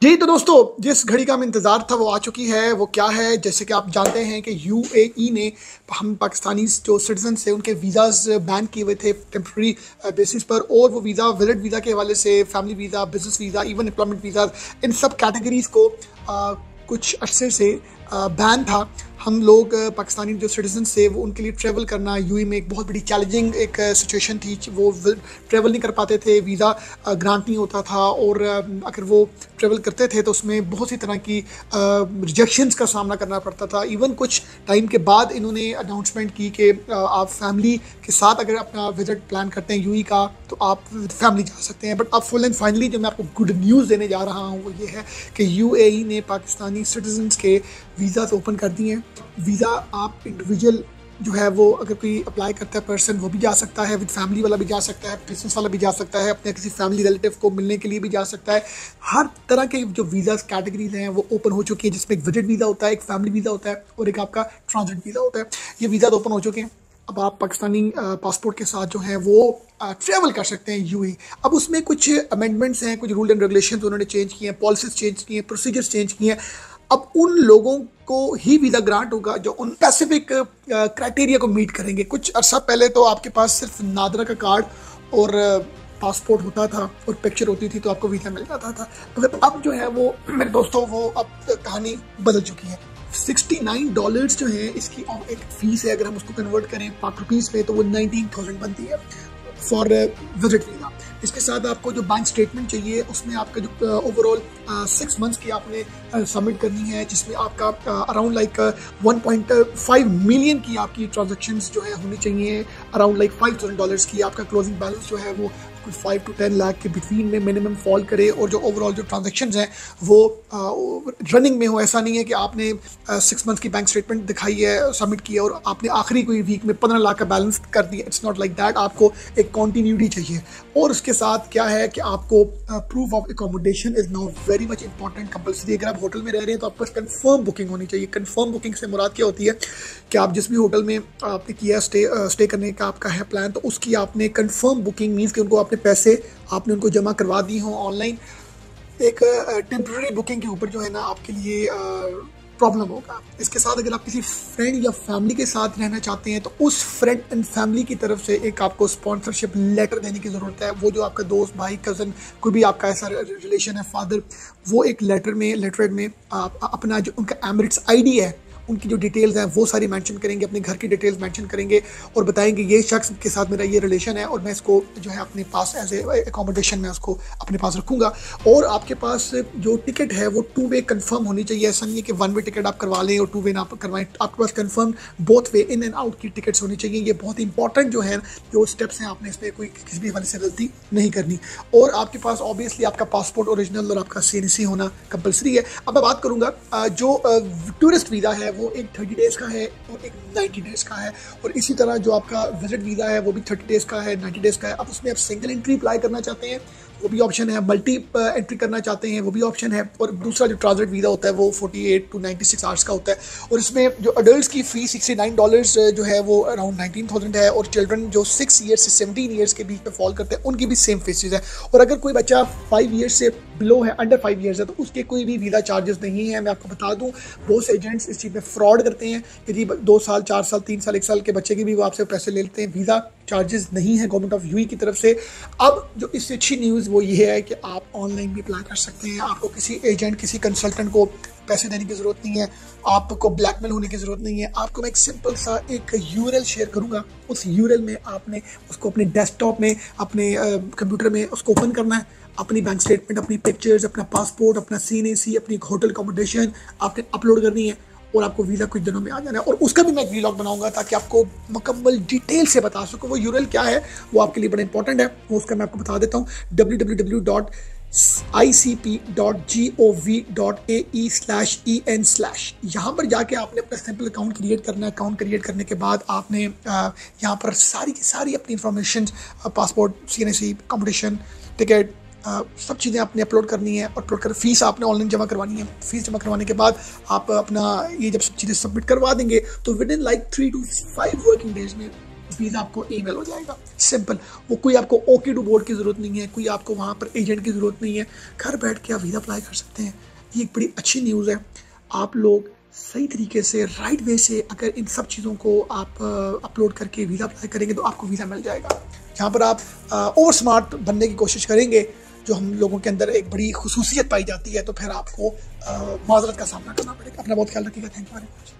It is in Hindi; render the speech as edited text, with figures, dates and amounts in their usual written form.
जी, तो दोस्तों जिस घड़ी का हमें इंतज़ार था वो आ चुकी है। वो क्या है, जैसे कि आप जानते हैं कि यूएई ने हम पाकिस्तानी जो सिटीज़न्स थे उनके वीज़ाज़ बैन किए हुए थे टेम्प्रेरी बेसिस पर, और वो वीज़ा विज़िट वीज़ा के हवाले से family visa, business visa, even employment visa, इन सब कैटेगरीज़ को कुछ अरसे से बैन था। हम लोग पाकिस्तानी जो सिटीजन्स थे वो उनके लिए ट्रैवल करना यूएई में एक बहुत बड़ी चैलेंजिंग एक सिचुएशन थी। वो ट्रैवल नहीं कर पाते थे, वीज़ा ग्रांट नहीं होता था, और अगर वो ट्रैवल करते थे तो उसमें बहुत सी तरह की रिजेक्शंस का सामना करना पड़ता था। इवन कुछ टाइम के बाद इन्होंने अनाउंसमेंट की कि आप फैमिली के साथ अगर अपना विजिट प्लान करते हैं यूएई का तो आप फैमिली जा सकते हैं। बट अब फुल एंड फाइनली जो मैं आपको गुड न्यूज़ देने जा रहा हूँ वो ये है कि यूएई ने पाकिस्तानी सिटीजन्स के वीज़ाज ओपन कर दिए हैं। वीज़ा आप इंडिविजुअल जो है वो अगर कोई अप्लाई करता है पर्सन वो भी जा सकता है, विद फैमिली वाला भी जा सकता है, बिजनेस वाला भी जा सकता है, अपने किसी फैमिली रिलेटिव को मिलने के लिए भी जा सकता है। हर तरह के जो वीज़ाज कैटेगरीज हैं वो ओपन हो चुकी है, जिसमें एक विजिट वीज़ा होता है, एक फैमिली वीज़ा होता है और एक आपका ट्रांजिट वीज़ा होता है। ये वीज़ा ओपन हो चुके हैं। अब आप पाकिस्तानी पासपोर्ट के साथ जो है वो ट्रैवल कर सकते हैं यूएई। अब उसमें कुछ अमेंडमेंट्स हैं, कुछ रूल एंड रेगुलेशंस उन्होंने चेंज किए हैं, पॉलिसीज चेंज की हैं, प्रोसीजर्स चेंज किए हैं। अब उन लोगों को ही वीज़ा ग्रांट होगा जो उन स्पेसिफिक क्राइटेरिया को मीट करेंगे। कुछ अर्सा पहले तो आपके पास सिर्फ नादरा का कार्ड और पासपोर्ट होता था और पिक्चर होती थी तो आपको वीज़ा मिल जाता था। मगर अब जो है वो मेरे दोस्तों वो अब कहानी बदल चुकी है। $69 जो है इसकी एक फ़ीस है, अगर हम उसको कन्वर्ट करें पाक रुपीज़ पे तो वो 19,000 बनती है फॉर विजिट वीज़ा। इसके साथ आपको जो बैंक स्टेटमेंट चाहिए उसमें आपका जो ओवरऑल 6 मंथ्स की आपने सबमिट करनी है, जिसमें आपका अराउंड लाइक 1.5 मिलियन की आपकी ट्रांजैक्शंस जो है होनी चाहिए। अराउंड लाइक $5,000 की आपका क्लोजिंग बैलेंस जो है वो 5 to 10 लाख के बिटवीन में मिनिमम फॉल करे, और जो ओवरऑल जो ट्रांजैक्शंस हैं वो रनिंग में हो। ऐसा नहीं है कि आपने 6 मंथ्स की बैंक स्टेटमेंट दिखाई है, सबमिट किया और आपने आखिरी कोई वीक में 15 लाख का बैलेंस कर दिया। It's not like that. आपको एक कॉन्टीन्यूटी चाहिए, और उसके साथ क्या है कि आपको proof of accommodation is now very much important, compulsory. अगर आप होटल में रह रहे हैं तो आपके पास कंफर्म बुकिंग होनी चाहिए। कंफर्म बुकिंग से मुराद क्या होती है कि आप जिस भी होटल में आपने किया स्टे करने का आपका है प्लान, तो उसकी आपने कंफर्म बुकिंग मीन्स कि उनको आपने पैसे आपने उनको जमा करवा दी हो ऑनलाइन। एक टेम्प्रेरी बुकिंग के ऊपर जो है ना आपके लिए प्रॉब्लम होगा। इसके साथ अगर आप किसी फ्रेंड या फैमिली के साथ रहना चाहते हैं तो उस फ्रेंड एंड फैमिली की तरफ से एक आपको स्पॉन्सरशिप लेटर देने की ज़रूरत है। वो जो आपका दोस्त, भाई, कज़न, कोई भी आपका ऐसा रिलेशन है, फादर, वो एक लेटर में आप अपना जो उनका एमिरेट्स आईडी है उनकी जो डिटेल्स हैं वो सारी मेंशन करेंगे, अपने घर की डिटेल्स मेंशन करेंगे और बताएंगे ये शख्स के साथ मेरा ये रिलेशन है और मैं इसको जो है अपने पास एज ए एकोमोडेशन में उसको अपने पास रखूँगा। और आपके पास जो टिकट है वो 2 वे कन्फर्म होनी चाहिए। ऐसा नहीं है कि 1 वे टिकट आप करवा लें और 2 वे ना करवाएं। आपके पास confirm both way in and out की टिकट्स होनी चाहिए। ये बहुत इंपॉर्टेंट जो है जो स्टेप्स हैं, आपने इसमें कोई किसी भी हवाले से गलती नहीं करनी। और आपके पास ऑब्वियसली आपका पासपोर्ट ओरिजिनल और आपका CNC होना कंपलसरी है। अब मैं बात करूँगा जो टूरिस्ट वीज़ा है वो एक 30 डेज़ का है और एक 90 डेज़ का है, और इसी तरह जो आपका विजिट वीज़ा है वो भी 30 डेज़ का है, 90 डेज़ का है। अब उसमें आप सिंगल एंट्री अप्लाई करना चाहते हैं वो भी ऑप्शन है, मल्टी एंट्री करना चाहते हैं वो भी ऑप्शन है, और दूसरा जो ट्रांजिट वीज़ा होता है वो 48 to 96 आवर्स का होता है। और इसमें जो अडल्ट की फ़ीस $69 जो है वो अराउंड 19,000 है, और चिल्ड्रन जो 6 ईयर्स से 17 ईयर्स के बीच में फॉल करते हैं उनकी भी सेम फीसेज है। और अगर कोई बच्चा 5 ईयर्स से बिलो है, अंडर 5 ईयर्स है, तो उसके कोई भी वीज़ा चार्जेस नहीं है। मैं आपको बता दूं बहुत से एजेंट्स इस चीज़ में फ्रॉड करते हैं कि जी 2 साल, 4 साल, 3 साल, 1 साल के बच्चे के भी वो आपसे पैसे ले लेते हैं। वीज़ा चार्जेस नहीं है गवर्नमेंट ऑफ यूएई की तरफ से। अब जो इससे अच्छी न्यूज़ वो ये है कि आप ऑनलाइन भी अप्लाई कर सकते हैं। आपको किसी एजेंट, किसी कंसल्टेंट को पैसे देने की ज़रूरत नहीं है, आपको ब्लैकमेल होने की ज़रूरत नहीं है। आपको मैं एक सिंपल सा एक यूआरएल शेयर करूंगा, उस यूआरएल में आपने उसको अपने डेस्कटॉप में, अपने कंप्यूटर में उसको ओपन करना है। अपनी बैंक स्टेटमेंट, अपनी पिक्चर्स, अपना पासपोर्ट, अपना CNC, अपनी होटल अकोमोडेशन आपने अपलोड करनी है और आपको वीज़ा कुछ दिनों में आ जाना है। और उसका भी मैं एक व्लॉग बनाऊंगा ताकि आपको मुकम्मल डिटेल से बता सकूँ। वो यूआरएल क्या है वो आपके लिए बड़ा इंपॉर्टेंट है, वो उसका मैं आपको बता देता हूँ। www.icp.gov.ae/en/। यहाँ पर जाके आपने अपना सिंपल अकाउंट क्रिएट करना है। अकाउंट क्रिएट करने के बाद आपने यहाँ पर सारी की सारी अपनी information, passport, CNC, accommodation, ticket, सब चीज़ें आपने अपलोड करनी है। अपलोड कर फीस आपने ऑनलाइन जमा करवानी है। फीस जमा करवाने के बाद आप अपना ये जब सब चीज़ें सबमिट करवा देंगे तो with in like 3 to 5 working days में वीज़ा आपको ईमेल हो जाएगा। सिंपल, वो कोई आपको ओके टू बोर्ड की ज़रूरत नहीं है, कोई आपको वहाँ पर एजेंट की ज़रूरत नहीं है, घर बैठ के आप वीज़ा अप्लाई कर सकते हैं। ये एक बड़ी अच्छी न्यूज़ है। आप लोग सही तरीके से राइट वे से अगर इन सब चीज़ों को आप अपलोड करके वीज़ा अप्लाई करेंगे तो आपको वीज़ा मिल जाएगा। जहाँ पर आप ओवर स्मार्ट बनने की कोशिश करेंगे, जो हम लोगों के अंदर एक बड़ी खुसूसियत पाई जाती है, तो फिर आपको माजरत का सामना करना पड़ेगा। अपना बहुत ख्याल रखिएगा। Thank you very much.